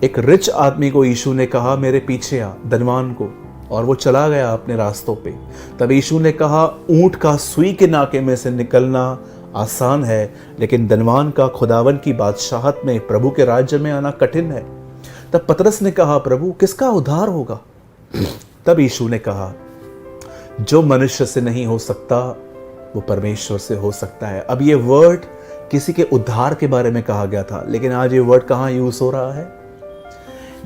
एक रिच आदमी को यीशु ने कहा मेरे पीछे आ, धनवान को, और वो चला गया अपने रास्तों पे। तब यीशु ने कहा ऊंट का सुई के नाके में से निकलना आसान है, लेकिन धनवान का खुदावन की बादशाहत में, प्रभु के राज्य में आना कठिन है। तब पतरस ने कहा प्रभु किसका उद्धार होगा? तब यीशु ने कहा जो मनुष्य से नहीं हो सकता वो परमेश्वर से हो सकता है। अब ये वर्ड किसी के उद्धार के बारे में कहा गया था, लेकिन आज ये वर्ड कहाँ यूज हो रहा है?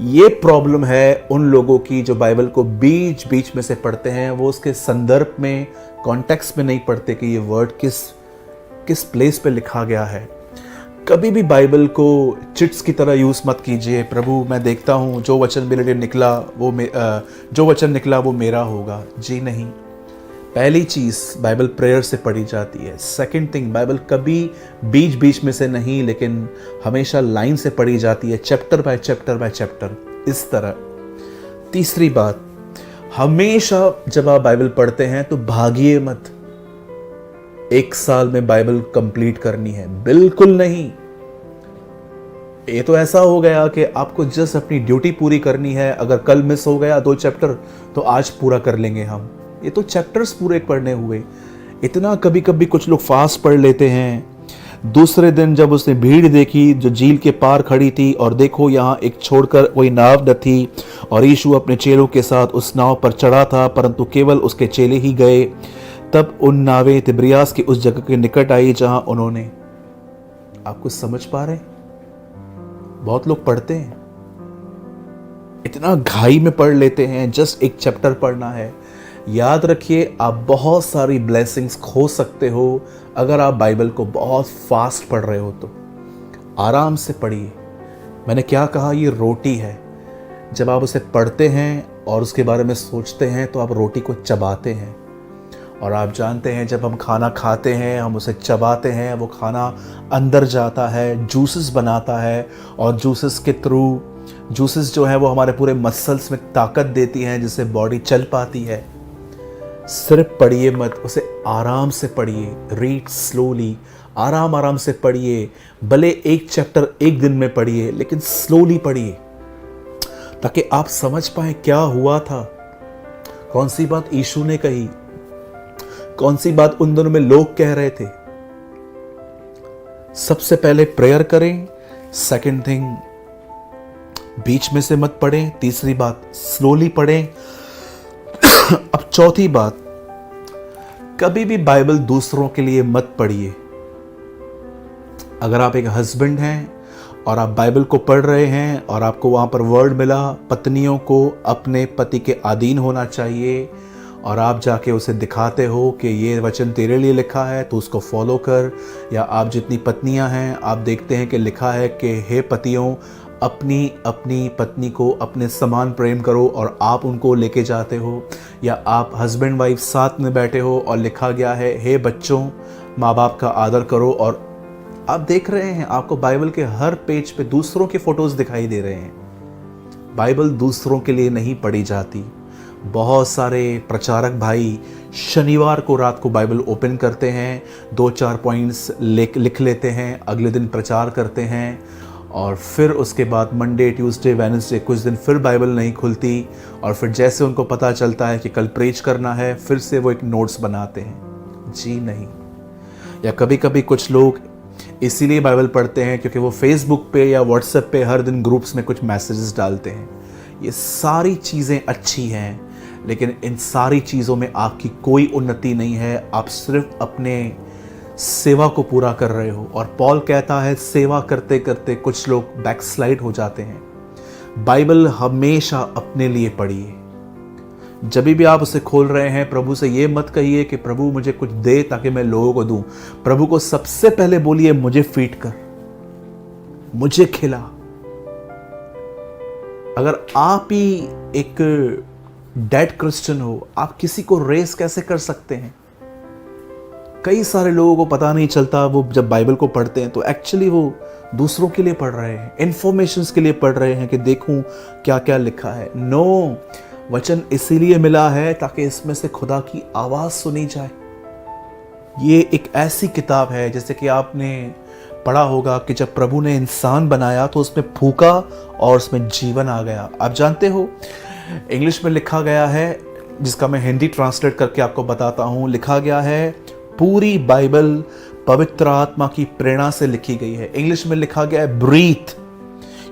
ये प्रॉब्लम है उन लोगों की जो बाइबल को बीच बीच में से पढ़ते हैं, वो उसके संदर्भ में, कॉन्टेक्स्ट में नहीं पढ़ते कि ये वर्ड किस प्लेस पे लिखा गया है। कभी भी बाइबल को चिट्स की तरह यूज मत कीजिए। प्रभु मैं देखता हूँ जो वचन मेरे लिए निकला जो वचन निकला वो मेरा होगा। जी नहीं। पहली चीज बाइबल प्रेयर से पढ़ी जाती है। सेकंड थिंग, बाइबल कभी बीच बीच में से नहीं, लेकिन हमेशा लाइन से पढ़ी जाती है, chapter by chapter by chapter, इस तरह। तीसरी बात, हमेशा जब आप बाइबल पढ़ते हैं तो भागिए मत एक साल में बाइबल कंप्लीट करनी है, बिल्कुल नहीं। ये तो ऐसा हो गया कि आपको जस्ट अपनी ड्यूटी पूरी करनी है। अगर कल मिस हो गया 2 चैप्टर तो आज पूरा कर लेंगे हम। ये तो चैप्टर्स पूरे पढ़ने हुए। इतना कभी कभी कुछ लोग फास्ट पढ़ लेते हैं। दूसरे दिन जब उसने भीड़ देखी जो झील के पार खड़ी थी, और देखो यहाँ एक छोड़कर कोई नाव न थी, और यीशु अपने चेलों के साथ उस नाव पर चढ़ा था, परंतु केवल उसके चेले ही गए। तब उन नावें तिब्रियास की उस जगह के निकट आई जहां उन्होंने, आप कुछ समझ पा रहे? बहुत लोग पढ़ते हैं, इतना घाई में पढ़ लेते हैं, जस्ट एक चैप्टर पढ़ना है। याद रखिए आप बहुत सारी ब्लेसिंग्स खो सकते हो अगर आप बाइबल को बहुत फास्ट पढ़ रहे हो तो। आराम से पढ़िए। मैंने क्या कहा, ये रोटी है। जब आप उसे पढ़ते हैं और उसके बारे में सोचते हैं तो आप रोटी को चबाते हैं। और आप जानते हैं जब हम खाना खाते हैं, हम उसे चबाते हैं, वो खाना अंदर जाता है, जूसेस बनाता है, और जूसेस के थ्रू, जूसेस जो है वो हमारे पूरे मसल्स में ताकत देती हैं, जिससे बॉडी चल पाती है। सिर्फ पढ़िए मत, उसे आराम से पढ़िए। रीड स्लोली, आराम से पढ़िए। भले एक चैप्टर एक दिन में पढ़िए, लेकिन स्लोली पढ़िए, ताकि आप समझ पाए क्या हुआ था, कौन सी बात यीशु ने कही, कौन सी बात उन दिनों में लोग कह रहे थे। सबसे पहले प्रेयर करें। सेकंड थिंग, बीच में से मत पढ़ें। तीसरी बात, स्लोली पढ़ें। अब चौथी बात, कभी भी बाइबल दूसरों के लिए मत पढ़िए। अगर आप एक हस्बैंड हैं और आप बाइबल को पढ़ रहे हैं और आपको वहां पर वर्ड मिला पत्नियों को अपने पति के अधीन होना चाहिए, और आप जाके उसे दिखाते हो कि ये वचन तेरे लिए लिखा है तो उसको फॉलो कर, या आप जितनी पत्नियां हैं आप देखते हैं कि लिखा है कि हे पतियों अपनी अपनी पत्नी को अपने समान प्रेम करो, और आप उनको लेके जाते हो, या आप हस्बैंड वाइफ साथ में बैठे हो और लिखा गया है हे बच्चों माँ बाप का आदर करो, और आप देख रहे हैं आपको बाइबल के हर पेज पे दूसरों के फोटोज दिखाई दे रहे हैं। बाइबल दूसरों के लिए नहीं पढ़ी जाती। बहुत सारे प्रचारक भाई शनिवार को रात को बाइबल ओपन करते हैं, 2-4 पॉइंट्स लिख लेते हैं, अगले दिन प्रचार करते हैं, और फिर उसके बाद मंडे ट्यूसडे वेडनेसडे कुछ दिन फिर बाइबल नहीं खुलती, और फिर जैसे उनको पता चलता है कि कल प्रेच करना है फिर से वो एक नोट्स बनाते हैं। जी नहीं। या कभी कभी कुछ लोग इसीलिए बाइबल पढ़ते हैं क्योंकि वो फेसबुक पे या व्हाट्सएप पे हर दिन ग्रुप्स में कुछ मैसेजेस डालते हैं। ये सारी चीज़ें अच्छी हैं, लेकिन इन सारी चीज़ों में आपकी कोई उन्नति नहीं है। आप सिर्फ अपने सेवा को पूरा कर रहे हो, और पॉल कहता है सेवा करते करते कुछ लोग बैकस्लाइड हो जाते हैं। बाइबल हमेशा अपने लिए पढ़िए। जब भी आप उसे खोल रहे हैं, प्रभु से ये मत कहिए कि प्रभु मुझे कुछ दे ताकि मैं लोगों को दूं। प्रभु को सबसे पहले बोलिए मुझे फीड कर, मुझे खिला। अगर आप ही एक डेड क्रिश्चियन हो, आप किसी को रेस कैसे कर सकते हैं? कई सारे लोगों को पता नहीं चलता, वो जब बाइबल को पढ़ते हैं तो एक्चुअली वो दूसरों के लिए पढ़ रहे हैं, इंफॉर्मेशंस के लिए पढ़ रहे हैं कि देखूं क्या क्या लिखा है। नो, वचन इसीलिए मिला है ताकि इसमें से खुदा की आवाज सुनी जाए। ये एक ऐसी किताब है जैसे कि आपने पढ़ा होगा कि जब प्रभु ने इंसान बनाया तो उसमें फूका और उसमें जीवन आ गया। आप जानते हो इंग्लिश में लिखा गया है, जिसका मैं हिंदी ट्रांसलेट करके आपको बताता हूँ। लिखा गया है, पूरी बाइबल पवित्र आत्मा की प्रेरणा से लिखी गई है। इंग्लिश में लिखा गया है ब्रीथ।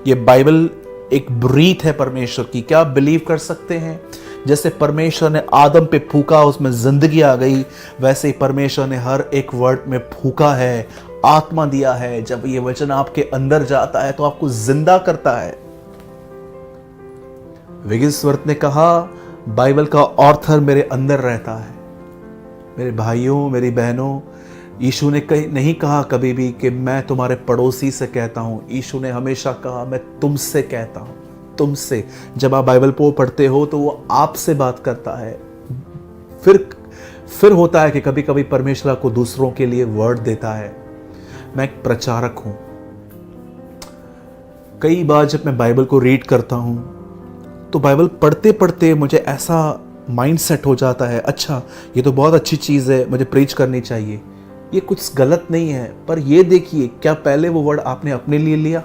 ये बाइबल एक ब्रीथ है परमेश्वर की। क्या आप बिलीव कर सकते हैं? जैसे परमेश्वर ने आदम पे फूका, उसमें जिंदगी आ गई, वैसे ही परमेश्वर ने हर एक वर्ड में फूका है, आत्मा दिया है। जब ये वचन आपके अंदर जाता है तो आपको जिंदा करता है। विगिस्वर्त ने कहा, बाइबल का ऑथर मेरे अंदर रहता है। मेरे भाइयों, मेरी बहनों, यीशु ने नहीं कहा कभी भी कि मैं तुम्हारे पड़ोसी से कहता हूं। यीशु ने हमेशा कहा, मैं तुमसे कहता हूं, तुमसे। जब आप बाइबल को पढ़ते हो तो वो आपसे बात करता है। फिर होता है कि कभी कभी परमेश्वर आपको दूसरों के लिए वर्ड देता है। मैं एक प्रचारक हूं। कई बार जब मैं बाइबल को रीड करता हूं तो बाइबल पढ़ते पढ़ते मुझे ऐसा माइंड सेट हो जाता है, अच्छा ये तो बहुत अच्छी चीज़ है, मुझे प्रीच करनी चाहिए। ये कुछ गलत नहीं है, पर ये देखिए, क्या पहले वो वर्ड आपने अपने लिए लिया?